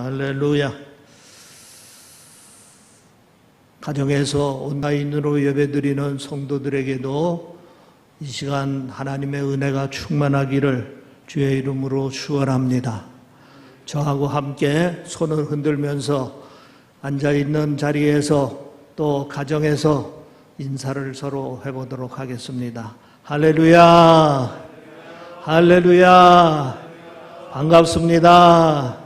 할렐루야. 가정에서 온라인으로 예배드리는 성도들에게도 이 시간 하나님의 은혜가 충만하기를 주의 이름으로 축원합니다. 저하고 함께 손을 흔들면서 앉아있는 자리에서 또 가정에서 인사를 서로 해보도록 하겠습니다. 할렐루야. 할렐루야. 반갑습니다.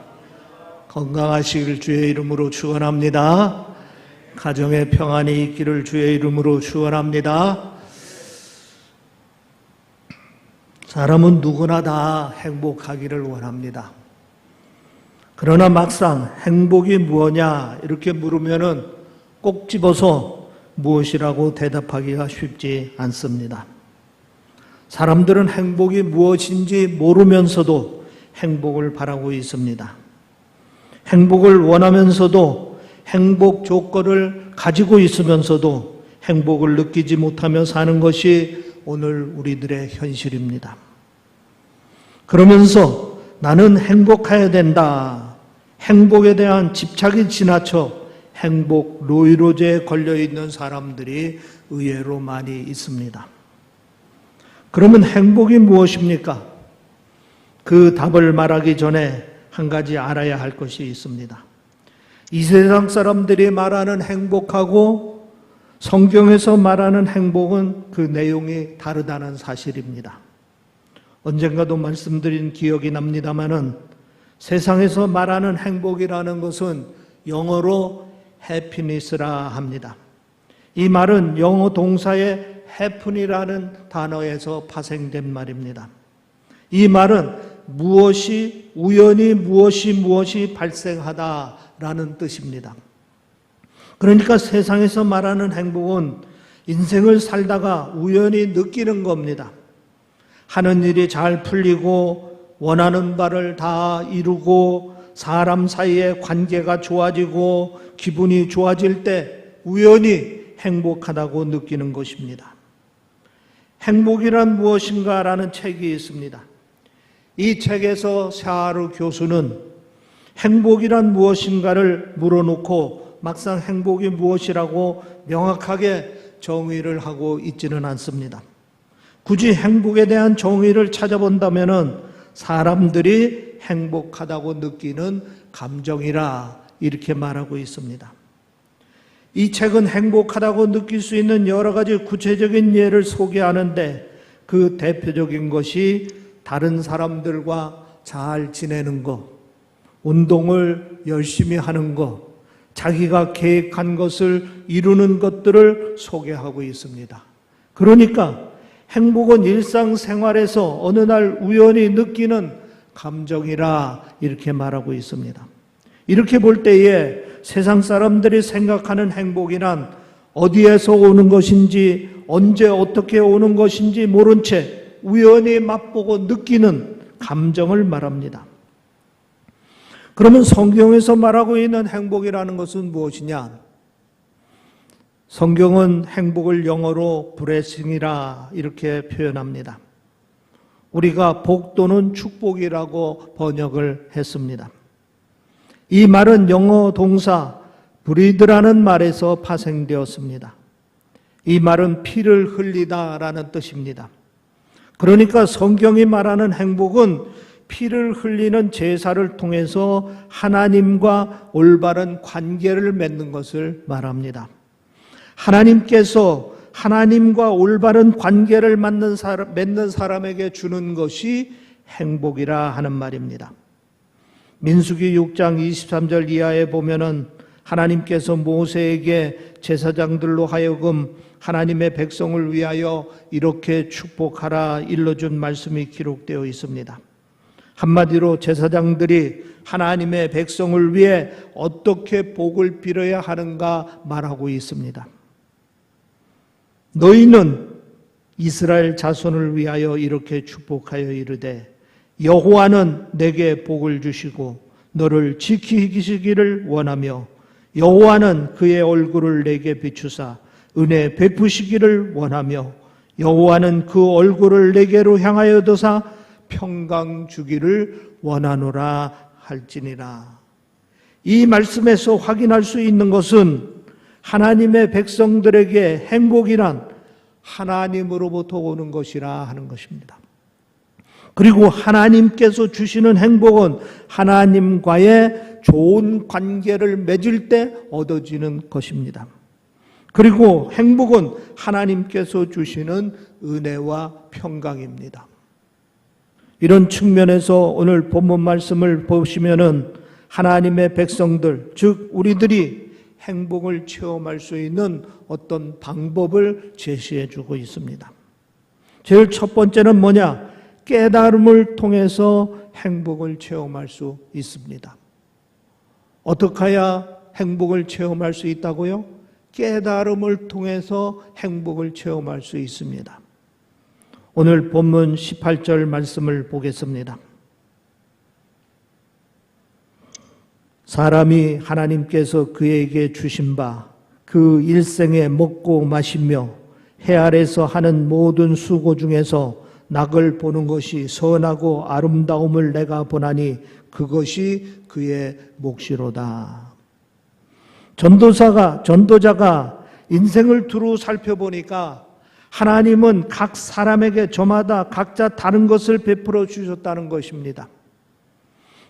건강하시길 주의 이름으로 축원합니다. 가정에 평안이 있기를 주의 이름으로 축원합니다. 사람은 누구나 다 행복하기를 원합니다. 그러나 막상 행복이 무엇냐 이렇게 물으면은 꼭 집어서 무엇이라고 대답하기가 쉽지 않습니다. 사람들은 행복이 무엇인지 모르면서도 행복을 바라고 있습니다. 행복을 원하면서도 행복 조건을 가지고 있으면서도 행복을 느끼지 못하며 사는 것이 오늘 우리들의 현실입니다. 그러면서 나는 행복해야 된다. 행복에 대한 집착이 지나쳐 행복 노이로제에 걸려있는 사람들이 의외로 많이 있습니다. 그러면 행복이 무엇입니까? 그 답을 말하기 전에 한 가지 알아야 할 것이 있습니다. 이 세상 사람들이 말하는 행복하고 성경에서 말하는 행복은 그 내용이 다르다는 사실입니다. 언젠가도 말씀드린 기억이 납니다마는 세상에서 말하는 행복이라는 것은 영어로 happiness라 합니다. 이 말은 영어 동사의 happen이라는 단어에서 파생된 말입니다. 이 말은 무엇이 우연히 무엇이 발생하다라는 뜻입니다. 그러니까 세상에서 말하는 행복은 인생을 살다가 우연히 느끼는 겁니다. 하는 일이 잘 풀리고 원하는 바를 다 이루고 사람 사이의 관계가 좋아지고 기분이 좋아질 때 우연히 행복하다고 느끼는 것입니다. 행복이란 무엇인가라는 책이 있습니다. 이 책에서 샤르 교수는 행복이란 무엇인가를 물어놓고 막상 행복이 무엇이라고 명확하게 정의를 하고 있지는 않습니다. 굳이 행복에 대한 정의를 찾아본다면 사람들이 행복하다고 느끼는 감정이라 이렇게 말하고 있습니다. 이 책은 행복하다고 느낄 수 있는 여러 가지 구체적인 예를 소개하는데 그 대표적인 것이 다른 사람들과 잘 지내는 것, 운동을 열심히 하는 것, 자기가 계획한 것을 이루는 것들을 소개하고 있습니다. 그러니까 행복은 일상생활에서 어느 날 우연히 느끼는 감정이라 이렇게 말하고 있습니다. 이렇게 볼 때에 세상 사람들이 생각하는 행복이란 어디에서 오는 것인지 언제 어떻게 오는 것인지 모른 채 우연히 맛보고 느끼는 감정을 말합니다. 그러면 성경에서 말하고 있는 행복이라는 것은 무엇이냐? 성경은 행복을 영어로 blessing이라 이렇게 표현합니다. 우리가 복 또는 축복이라고 번역을 했습니다. 이 말은 영어 동사 breathe라는 말에서 파생되었습니다. 이 말은 피를 흘리다라는 뜻입니다. 그러니까 성경이 말하는 행복은 피를 흘리는 제사를 통해서 하나님과 올바른 관계를 맺는 것을 말합니다. 하나님께서 하나님과 올바른 관계를 맺는 사람에게 주는 것이 행복이라 하는 말입니다. 민수기 6장 23절 이하에 보면은 하나님께서 모세에게 제사장들로 하여금 하나님의 백성을 위하여 이렇게 축복하라 일러준 말씀이 기록되어 있습니다. 한마디로 제사장들이 하나님의 백성을 위해 어떻게 복을 빌어야 하는가 말하고 있습니다. 너희는 이스라엘 자손을 위하여 이렇게 축복하여 이르되 여호와는 내게 복을 주시고 너를 지키시기를 원하며 여호와는 그의 얼굴을 내게 비추사 은혜 베푸시기를 원하며 여호와는 그 얼굴을 내게로 향하여 드사 평강 주기를 원하노라 할지니라. 이 말씀에서 확인할 수 있는 것은 하나님의 백성들에게 행복이란 하나님으로부터 오는 것이라 하는 것입니다. 그리고 하나님께서 주시는 행복은 하나님과의 좋은 관계를 맺을 때 얻어지는 것입니다. 그리고 행복은 하나님께서 주시는 은혜와 평강입니다. 이런 측면에서 오늘 본문 말씀을 보시면은 하나님의 백성들, 즉 우리들이 행복을 체험할 수 있는 어떤 방법을 제시해 주고 있습니다. 제일 첫 번째는 뭐냐? 깨달음을 통해서 행복을 체험할 수 있습니다. 어떻게 해야 행복을 체험할 수 있다고요? 깨달음을 통해서 행복을 체험할 수 있습니다. 오늘 본문 18절 말씀을 보겠습니다. 사람이 하나님께서 그에게 주신 바 그 일생에 먹고 마시며 해 아래서 하는 모든 수고 중에서 낙을 보는 것이 선하고 아름다움을 내가 보나니 그것이 그의 몫이로다. 전도자가 인생을 두루 살펴보니까 하나님은 각 사람에게 저마다 각자 다른 것을 베풀어 주셨다는 것입니다.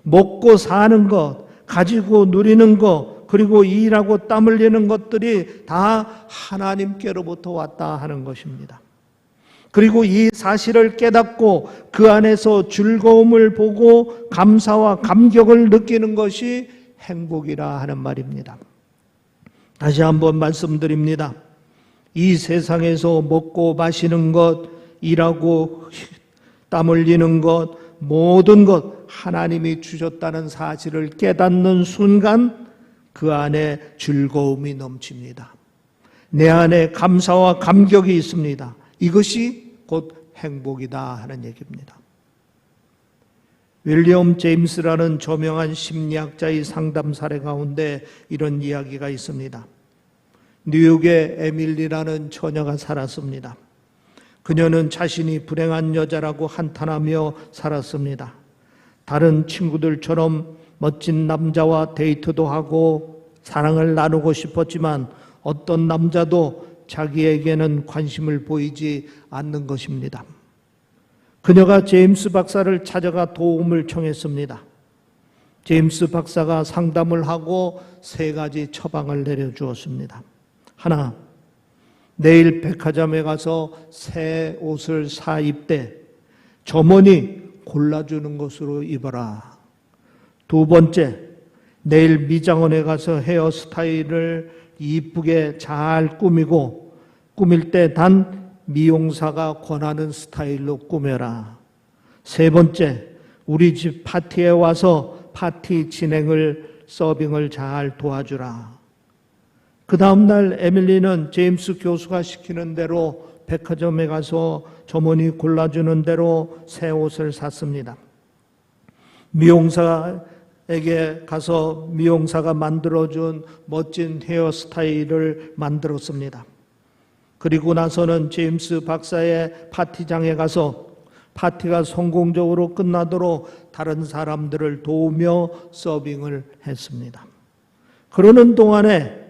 먹고 사는 것, 가지고 누리는 것, 그리고 일하고 땀 흘리는 것들이 다 하나님께로부터 왔다 하는 것입니다. 그리고 이 사실을 깨닫고 그 안에서 즐거움을 보고 감사와 감격을 느끼는 것이 행복이라 하는 말입니다. 다시 한번 말씀드립니다. 이 세상에서 먹고 마시는 것, 일하고 땀 흘리는 것, 모든 것 하나님이 주셨다는 사실을 깨닫는 순간 그 안에 즐거움이 넘칩니다. 내 안에 감사와 감격이 있습니다. 이것이 곧 행복이다 하는 얘기입니다. 윌리엄 제임스라는 저명한 심리학자의 상담 사례 가운데 이런 이야기가 있습니다. 뉴욕에 에밀리라는 처녀가 살았습니다. 그녀는 자신이 불행한 여자라고 한탄하며 살았습니다. 다른 친구들처럼 멋진 남자와 데이트도 하고 사랑을 나누고 싶었지만 어떤 남자도 자기에게는 관심을 보이지 않는 것입니다. 그녀가 제임스 박사를 찾아가 도움을 청했습니다. 제임스 박사가 상담을 하고 3가지 처방을 내려주었습니다. 하나, 내일 백화점에 가서 새 옷을 사 입되 점원이 골라주는 것으로 입어라. 2번째, 내일 미장원에 가서 헤어스타일을 이쁘게 잘 꾸미고 꾸밀 때 단 미용사가 권하는 스타일로 꾸며라. 3번째, 우리 집 파티에 와서 파티 진행을 서빙을 잘 도와주라. 그 다음날 에밀리는 제임스 교수가 시키는 대로 백화점에 가서 점원이 골라주는 대로 새 옷을 샀습니다. 미용사에게 가서 미용사가 만들어준 멋진 헤어스타일을 만들었습니다. 그리고 나서는 제임스 박사의 파티장에 가서 파티가 성공적으로 끝나도록 다른 사람들을 도우며 서빙을 했습니다. 그러는 동안에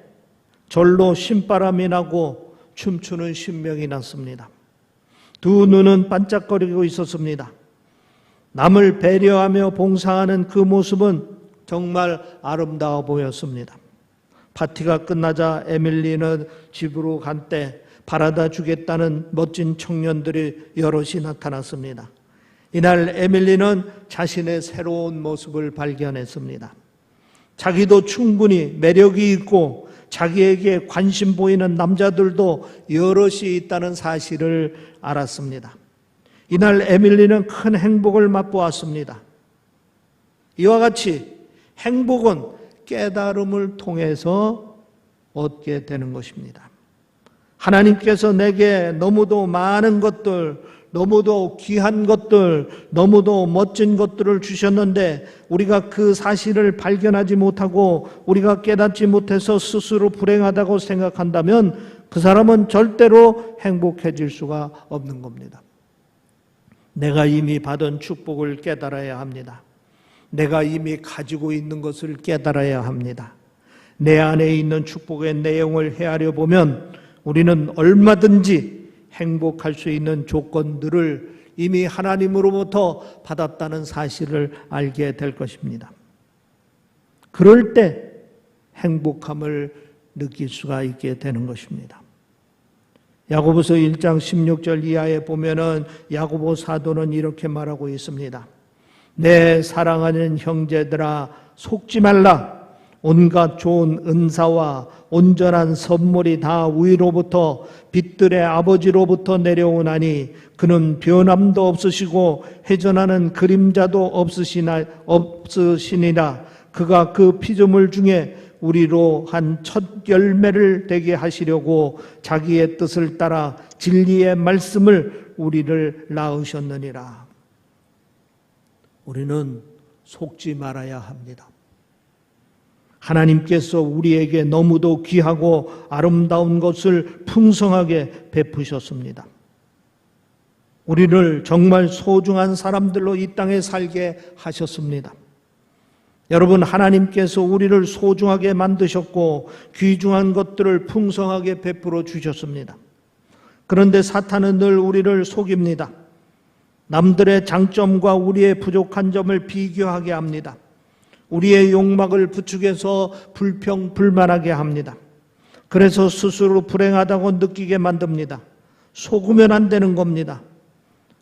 절로 신바람이 나고 춤추는 신명이 났습니다. 두 눈은 반짝거리고 있었습니다. 남을 배려하며 봉사하는 그 모습은 정말 아름다워 보였습니다. 파티가 끝나자 에밀리는 집으로 간 때 바라다 주겠다는 멋진 청년들이 여럿이 나타났습니다. 이날 에밀리는 자신의 새로운 모습을 발견했습니다. 자기도 충분히 매력이 있고 자기에게 관심 보이는 남자들도 여럿이 있다는 사실을 알았습니다. 이날 에밀리는 큰 행복을 맛보았습니다. 이와 같이 행복은 깨달음을 통해서 얻게 되는 것입니다. 하나님께서 내게 너무도 많은 것들, 너무도 귀한 것들, 너무도 멋진 것들을 주셨는데 우리가 그 사실을 발견하지 못하고 우리가 깨닫지 못해서 스스로 불행하다고 생각한다면 그 사람은 절대로 행복해질 수가 없는 겁니다. 내가 이미 받은 축복을 깨달아야 합니다. 내가 이미 가지고 있는 것을 깨달아야 합니다. 내 안에 있는 축복의 내용을 헤아려 보면 우리는 얼마든지 행복할 수 있는 조건들을 이미 하나님으로부터 받았다는 사실을 알게 될 것입니다. 그럴 때 행복함을 느낄 수가 있게 되는 것입니다. 야고보서 1장 16절 이하에 보면은 야고보 사도는 이렇게 말하고 있습니다. 내 사랑하는 형제들아, 속지 말라. 온갖 좋은 은사와 온전한 선물이 다 위로부터 빛들의 아버지로부터 내려오나니 그는 변함도 없으시고 회전하는 그림자도 없으시니라. 그가 그 피조물 중에 우리로 한 첫 열매를 되게 하시려고 자기의 뜻을 따라 진리의 말씀을 우리를 낳으셨느니라. 우리는 속지 말아야 합니다. 하나님께서 우리에게 너무도 귀하고 아름다운 것을 풍성하게 베푸셨습니다. 우리를 정말 소중한 사람들로 이 땅에 살게 하셨습니다. 여러분, 하나님께서 우리를 소중하게 만드셨고 귀중한 것들을 풍성하게 베풀어 주셨습니다. 그런데 사탄은 늘 우리를 속입니다. 남들의 장점과 우리의 부족한 점을 비교하게 합니다. 우리의 욕망을 부추겨서 불평불만하게 합니다. 그래서 스스로 불행하다고 느끼게 만듭니다. 속으면 안 되는 겁니다.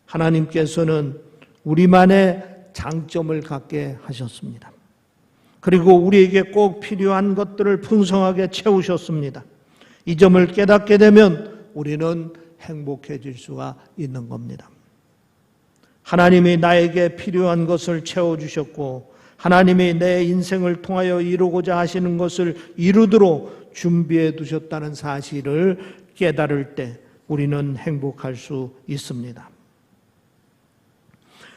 하나님께서는 우리만의 장점을 갖게 하셨습니다. 그리고 우리에게 꼭 필요한 것들을 풍성하게 채우셨습니다. 이 점을 깨닫게 되면 우리는 행복해질 수가 있는 겁니다. 하나님이 나에게 필요한 것을 채워주셨고 하나님이 내 인생을 통하여 이루고자 하시는 것을 이루도록 준비해 두셨다는 사실을 깨달을 때 우리는 행복할 수 있습니다.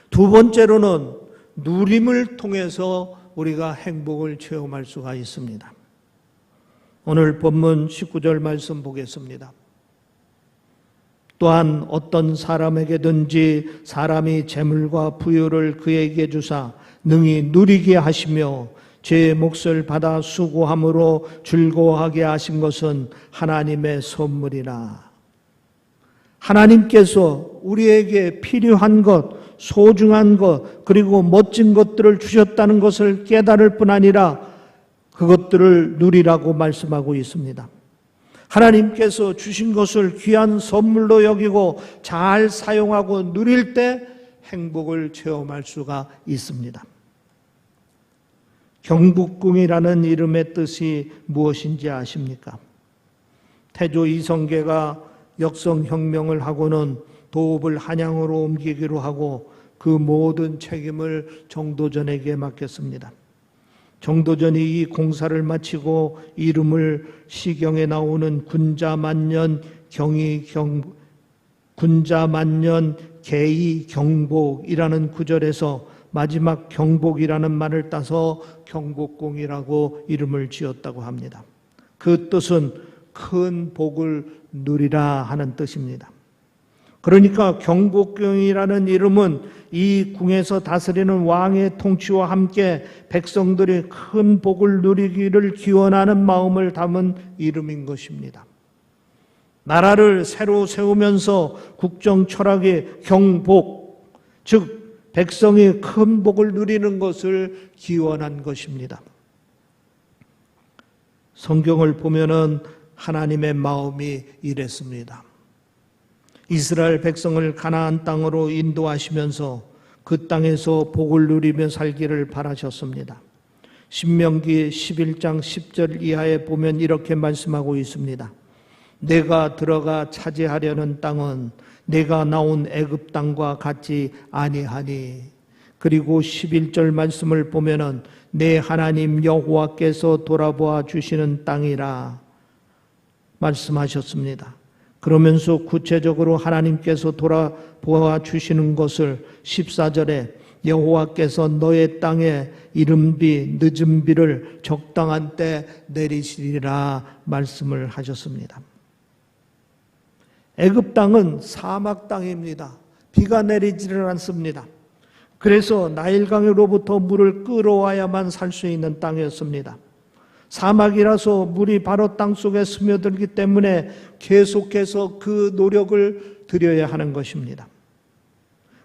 두 번째로는 누림을 통해서 우리가 행복을 체험할 수가 있습니다. 오늘 본문 19절 말씀 보겠습니다. 또한 어떤 사람에게든지 사람이 재물과 부유를 그에게 주사 능히 누리게 하시며 제 몫을 받아 수고함으로 즐거워하게 하신 것은 하나님의 선물이라. 하나님께서 우리에게 필요한 것, 소중한 것, 그리고 멋진 것들을 주셨다는 것을 깨달을 뿐 아니라 그것들을 누리라고 말씀하고 있습니다. 하나님께서 주신 것을 귀한 선물로 여기고 잘 사용하고 누릴 때 행복을 체험할 수가 있습니다. 경복궁이라는 이름의 뜻이 무엇인지 아십니까? 태조 이성계가 역성혁명을 하고는 도읍을 한양으로 옮기기로 하고 그 모든 책임을 정도전에게 맡겼습니다. 정도전이 이 공사를 마치고 이름을 시경에 나오는 군자만년 개의 경복이라는 구절에서 마지막 경복이라는 말을 따서 경복궁이라고 이름을 지었다고 합니다. 그 뜻은 큰 복을 누리라 하는 뜻입니다. 그러니까 경복궁이라는 이름은 이 궁에서 다스리는 왕의 통치와 함께 백성들이 큰 복을 누리기를 기원하는 마음을 담은 이름인 것입니다. 나라를 새로 세우면서 국정 철학의 경복, 즉 백성이 큰 복을 누리는 것을 기원한 것입니다. 성경을 보면은 하나님의 마음이 이랬습니다. 이스라엘 백성을 가나안 땅으로 인도하시면서 그 땅에서 복을 누리며 살기를 바라셨습니다. 신명기 11장 10절 이하에 보면 이렇게 말씀하고 있습니다. 내가 들어가 차지하려는 땅은 내가 나온 애굽 땅과 같지 아니하니. 그리고 11절 말씀을 보면은 내 하나님 여호와께서 돌아보아 주시는 땅이라 말씀하셨습니다. 그러면서 구체적으로 하나님께서 돌아보아 주시는 것을 14절에 여호와께서 너의 땅에 이른비 늦은 비를 적당한 때 내리시리라 말씀을 하셨습니다. 애굽 땅은 사막 땅입니다. 비가 내리지를 않습니다. 그래서 나일강으로부터 물을 끌어와야만 살 수 있는 땅이었습니다. 사막이라서 물이 바로 땅속에 스며들기 때문에 계속해서 그 노력을 들여야 하는 것입니다.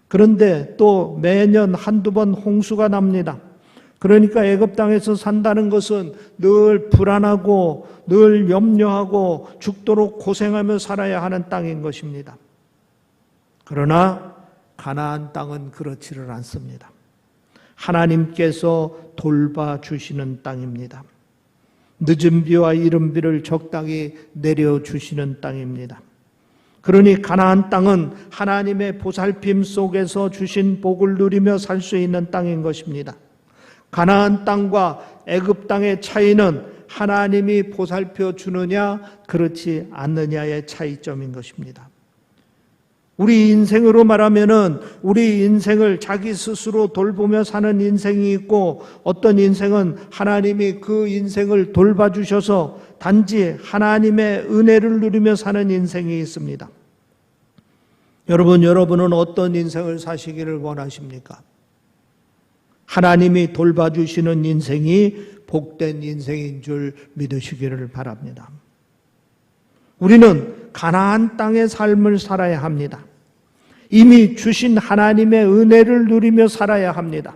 그런데 또 매년 한두 번 홍수가 납니다. 그러니까 애굽 땅에서 산다는 것은 늘 불안하고 늘 염려하고 죽도록 고생하며 살아야 하는 땅인 것입니다. 그러나 가나안 땅은 그렇지를 않습니다. 하나님께서 돌봐주시는 땅입니다. 늦은 비와 이른 비를 적당히 내려주시는 땅입니다. 그러니 가나안 땅은 하나님의 보살핌 속에서 주신 복을 누리며 살 수 있는 땅인 것입니다. 가나안 땅과 애굽 땅의 차이는 하나님이 보살펴 주느냐 그렇지 않느냐의 차이점인 것입니다. 우리 인생으로 말하면은 우리 인생을 자기 스스로 돌보며 사는 인생이 있고 어떤 인생은 하나님이 그 인생을 돌봐주셔서 단지 하나님의 은혜를 누리며 사는 인생이 있습니다. 여러분은 어떤 인생을 사시기를 원하십니까? 하나님이 돌봐주시는 인생이 복된 인생인 줄 믿으시기를 바랍니다. 우리는 가나안 땅의 삶을 살아야 합니다. 이미 주신 하나님의 은혜를 누리며 살아야 합니다.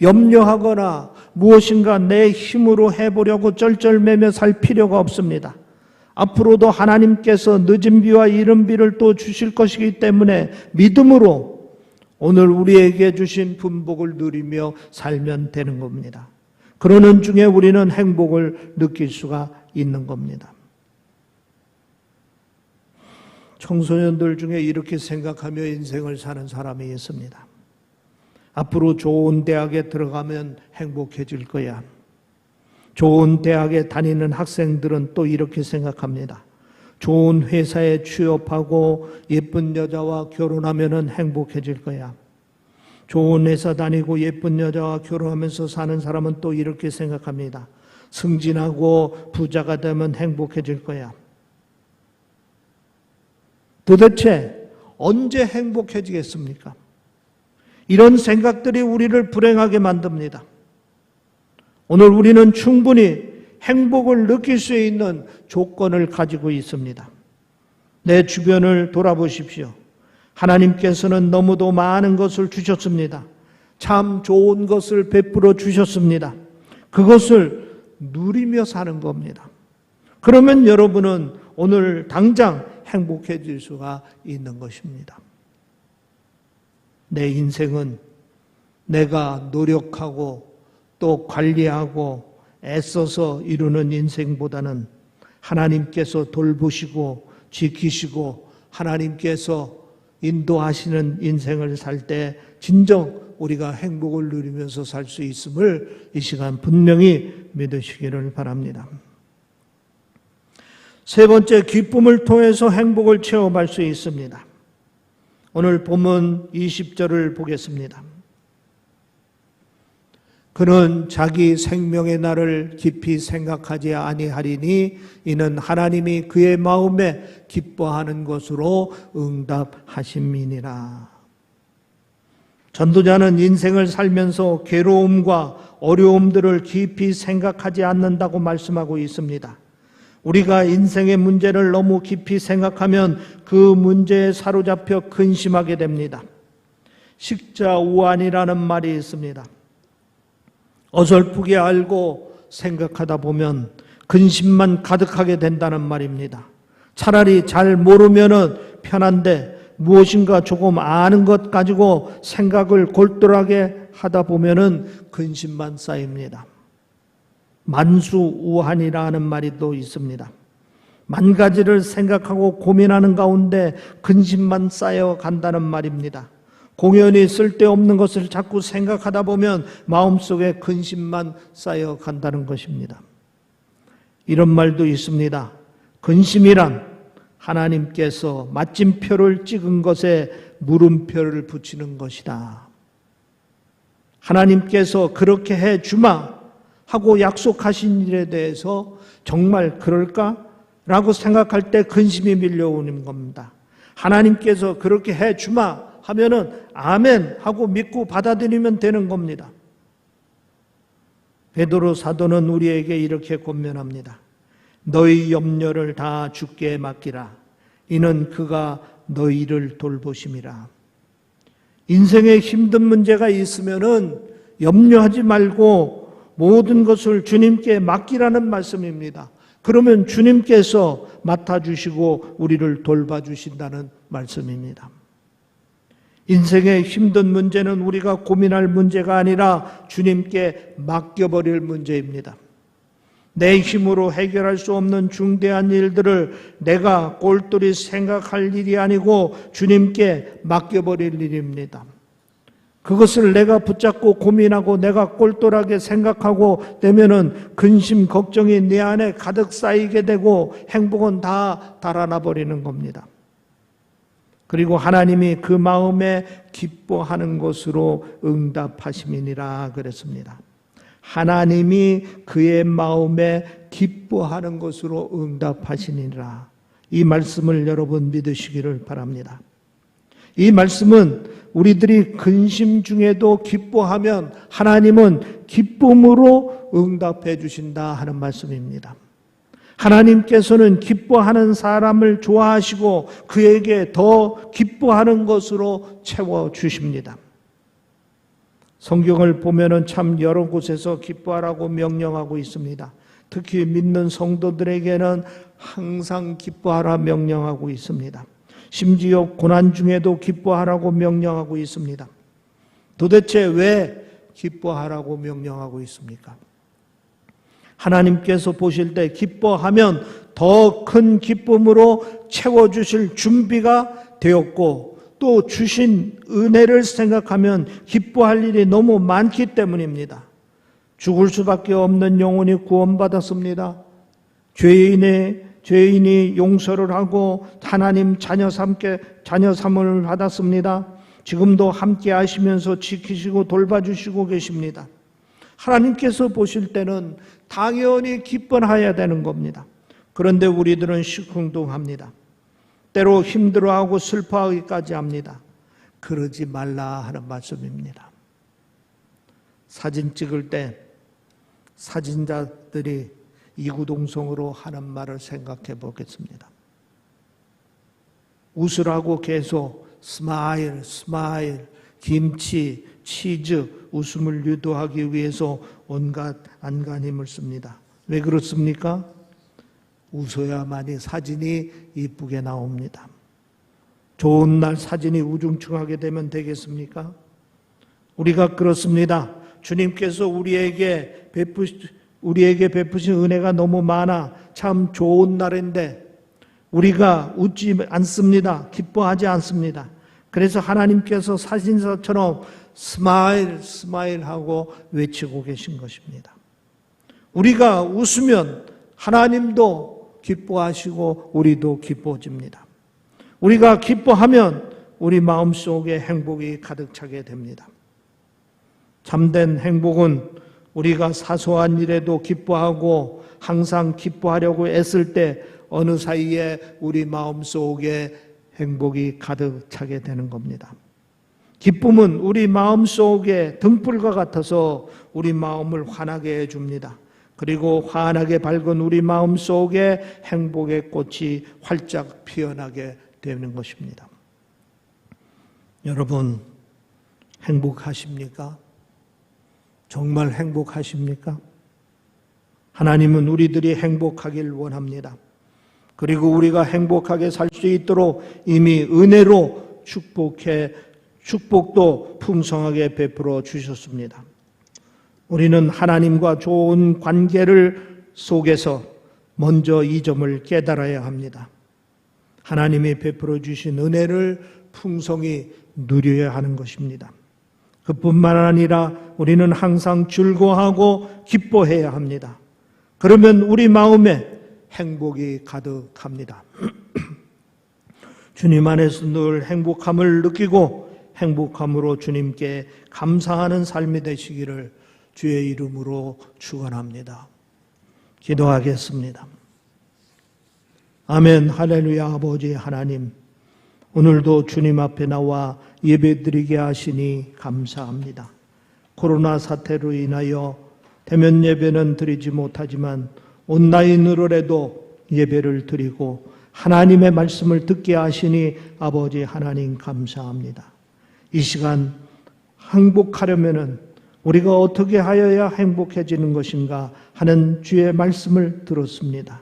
염려하거나 무엇인가 내 힘으로 해보려고 쩔쩔매며 살 필요가 없습니다. 앞으로도 하나님께서 늦은 비와 이른 비를 또 주실 것이기 때문에 믿음으로 오늘 우리에게 주신 분복을 누리며 살면 되는 겁니다. 그러는 중에 우리는 행복을 느낄 수가 있는 겁니다. 청소년들 중에 이렇게 생각하며 인생을 사는 사람이 있습니다. 앞으로 좋은 대학에 들어가면 행복해질 거야. 좋은 대학에 다니는 학생들은 또 이렇게 생각합니다. 좋은 회사에 취업하고 예쁜 여자와 결혼하면 행복해질 거야. 좋은 회사 다니고 예쁜 여자와 결혼하면서 사는 사람은 또 이렇게 생각합니다. 승진하고 부자가 되면 행복해질 거야. 도대체 언제 행복해지겠습니까? 이런 생각들이 우리를 불행하게 만듭니다. 오늘 우리는 충분히 행복을 느낄 수 있는 조건을 가지고 있습니다. 내 주변을 돌아보십시오. 하나님께서는 너무도 많은 것을 주셨습니다. 참 좋은 것을 베풀어 주셨습니다. 그것을 누리며 사는 겁니다. 그러면 여러분은 오늘 당장 행복해질 수가 있는 것입니다. 내 인생은 내가 노력하고 또 관리하고 애써서 이루는 인생보다는 하나님께서 돌보시고 지키시고 하나님께서 인도하시는 인생을 살 때 진정 우리가 행복을 누리면서 살 수 있음을 이 시간 분명히 믿으시기를 바랍니다. 세 번째, 기쁨을 통해서 행복을 체험할 수 있습니다. 오늘 본문 20절을 보겠습니다. 그는 자기 생명의 날을 깊이 생각하지 아니하리니 이는 하나님이 그의 마음에 기뻐하는 것으로 응답하심이니라. 전도자는 인생을 살면서 괴로움과 어려움들을 깊이 생각하지 않는다고 말씀하고 있습니다. 우리가 인생의 문제를 너무 깊이 생각하면 그 문제에 사로잡혀 근심하게 됩니다. 식자우안이라는 말이 있습니다. 어설프게 알고 생각하다 보면 근심만 가득하게 된다는 말입니다. 차라리 잘 모르면은 편한데 무엇인가 조금 아는 것 가지고 생각을 골똘하게 하다 보면은 근심만 쌓입니다. 만수우한이라는 말이 또 있습니다. 만 가지를 생각하고 고민하는 가운데 근심만 쌓여 간다는 말입니다. 공연히 쓸데없는 것을 자꾸 생각하다 보면 마음속에 근심만 쌓여 간다는 것입니다. 이런 말도 있습니다. 근심이란 하나님께서 마침표를 찍은 것에 물음표를 붙이는 것이다. 하나님께서 그렇게 해 주마 하고 약속하신 일에 대해서 정말 그럴까? 라고 생각할 때 근심이 밀려오는 겁니다. 하나님께서 그렇게 해 주마 하면은 아멘 하고 믿고 받아들이면 되는 겁니다. 베드로 사도는 우리에게 이렇게 권면합니다. 너희 염려를 다 주께 맡기라. 이는 그가 너희를 돌보심이라. 인생에 힘든 문제가 있으면은 염려하지 말고 모든 것을 주님께 맡기라는 말씀입니다. 그러면 주님께서 맡아주시고 우리를 돌봐주신다는 말씀입니다. 인생의 힘든 문제는 우리가 고민할 문제가 아니라 주님께 맡겨버릴 문제입니다. 내 힘으로 해결할 수 없는 중대한 일들을 내가 꼴똘히 생각할 일이 아니고 주님께 맡겨버릴 일입니다. 그것을 내가 붙잡고 고민하고 내가 꼴똘하게 생각하고 되면은 근심, 걱정이 내 안에 가득 쌓이게 되고 행복은 다 달아나 버리는 겁니다. 그리고 하나님이 그 마음에 기뻐하는 것으로 응답하심이니라 그랬습니다. 하나님이 그의 마음에 기뻐하는 것으로 응답하시니라. 이 말씀을 여러분 믿으시기를 바랍니다. 이 말씀은 우리들이 근심 중에도 기뻐하면 하나님은 기쁨으로 응답해 주신다 하는 말씀입니다. 하나님께서는 기뻐하는 사람을 좋아하시고 그에게 더 기뻐하는 것으로 채워주십니다. 성경을 보면은 참 여러 곳에서 기뻐하라고 명령하고 있습니다. 특히 믿는 성도들에게는 항상 기뻐하라 명령하고 있습니다. 심지어 고난 중에도 기뻐하라고 명령하고 있습니다. 도대체 왜 기뻐하라고 명령하고 있습니까? 하나님께서 보실 때 기뻐하면 더 큰 기쁨으로 채워주실 준비가 되었고 또 주신 은혜를 생각하면 기뻐할 일이 너무 많기 때문입니다. 죽을 수밖에 없는 영혼이 구원받았습니다. 죄인이 용서를 하고 하나님 자녀삼을 받았습니다. 지금도 함께 하시면서 지키시고 돌봐주시고 계십니다. 하나님께서 보실 때는 당연히 기뻐해야 되는 겁니다. 그런데 우리들은 시큰둥합니다. 때로 힘들어하고 슬퍼하기까지 합니다. 그러지 말라 하는 말씀입니다. 사진 찍을 때 사진자들이 이구동성으로 하는 말을 생각해 보겠습니다. 웃으라고 계속 스마일, 스마일, 김치, 치즈, 웃음을 유도하기 위해서 온갖 안간힘을 씁니다. 왜 그렇습니까? 웃어야만이 사진이 이쁘게 나옵니다. 좋은 날 사진이 우중충하게 되면 되겠습니까? 우리가 그렇습니다. 주님께서 우리에게 베푸신 은혜가 너무 많아 참 좋은 날인데 우리가 웃지 않습니다. 기뻐하지 않습니다. 그래서 하나님께서 사진사처럼 스마일, 스마일 하고 외치고 계신 것입니다. 우리가 웃으면 하나님도 기뻐하시고 우리도 기뻐집니다. 우리가 기뻐하면 우리 마음속에 행복이 가득 차게 됩니다. 참된 행복은 우리가 사소한 일에도 기뻐하고 항상 기뻐하려고 애쓸 때 어느 사이에 우리 마음속에 행복이 가득 차게 되는 겁니다. 기쁨은 우리 마음속에 등불과 같아서 우리 마음을 환하게 해줍니다. 그리고 환하게 밝은 우리 마음속에 행복의 꽃이 활짝 피어나게 되는 것입니다. 여러분 행복하십니까? 정말 행복하십니까? 하나님은 우리들이 행복하길 원합니다. 그리고 우리가 행복하게 살 수 있도록 이미 은혜로 축복도 풍성하게 베풀어 주셨습니다. 우리는 하나님과 좋은 관계를 속에서 먼저 이 점을 깨달아야 합니다. 하나님이 베풀어 주신 은혜를 풍성히 누려야 하는 것입니다. 그뿐만 아니라 우리는 항상 즐거워하고 기뻐해야 합니다. 그러면 우리 마음에 행복이 가득합니다. 주님 안에서 늘 행복함을 느끼고 행복함으로 주님께 감사하는 삶이 되시기를 주의 이름으로 축원합니다. 기도하겠습니다. 아멘. 할렐루야. 아버지 하나님, 오늘도 주님 앞에 나와 예배드리게 하시니 감사합니다. 코로나 사태로 인하여 대면 예배는 드리지 못하지만 온라인으로라도 예배를 드리고 하나님의 말씀을 듣게 하시니 아버지 하나님 감사합니다. 이 시간 행복하려면은 우리가 어떻게 하여야 행복해지는 것인가 하는 주의 말씀을 들었습니다.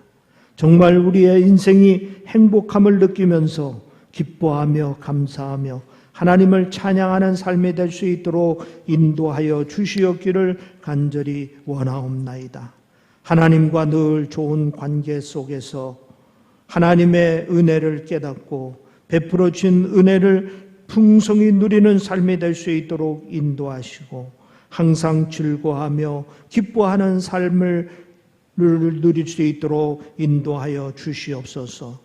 정말 우리의 인생이 행복함을 느끼면서 기뻐하며 감사하며 하나님을 찬양하는 삶이 될 수 있도록 인도하여 주시옵기를 간절히 원하옵나이다. 하나님과 늘 좋은 관계 속에서 하나님의 은혜를 깨닫고 베풀어 주신 은혜를 풍성히 누리는 삶이 될 수 있도록 인도하시고 항상 즐거워하며 기뻐하는 삶을 누릴 수 있도록 인도하여 주시옵소서.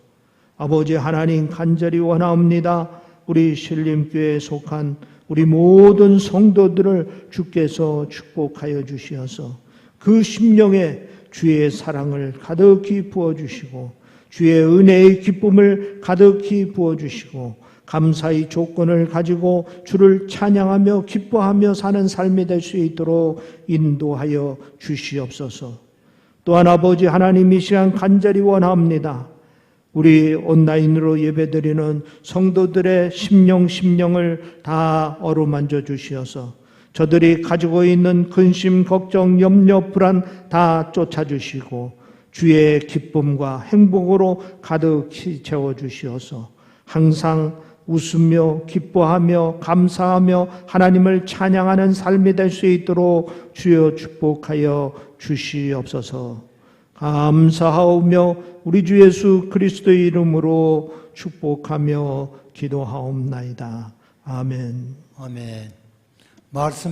아버지 하나님 간절히 원하옵니다. 우리 신림교회에 속한 우리 모든 성도들을 주께서 축복하여 주시어서 그 심령에 주의 사랑을 가득히 부어주시고 주의 은혜의 기쁨을 가득히 부어주시고 감사의 조건을 가지고 주를 찬양하며 기뻐하며 사는 삶이 될 수 있도록 인도하여 주시옵소서. 또한 아버지 하나님 이 시간 간절히 원합니다. 우리 온라인으로 예배드리는 성도들의 심령을 다 어루만져 주시어서 저들이 가지고 있는 근심, 걱정, 염려, 불안 다 쫓아주시고 주의 기쁨과 행복으로 가득히 채워주시어서 항상 웃으며 기뻐하며 감사하며 하나님을 찬양하는 삶이 될 수 있도록 주여 축복하여 주시옵소서. 감사하오며 우리 주 예수 그리스도의 이름으로 축복하며 기도하옵나이다. 아멘. 아멘. 말씀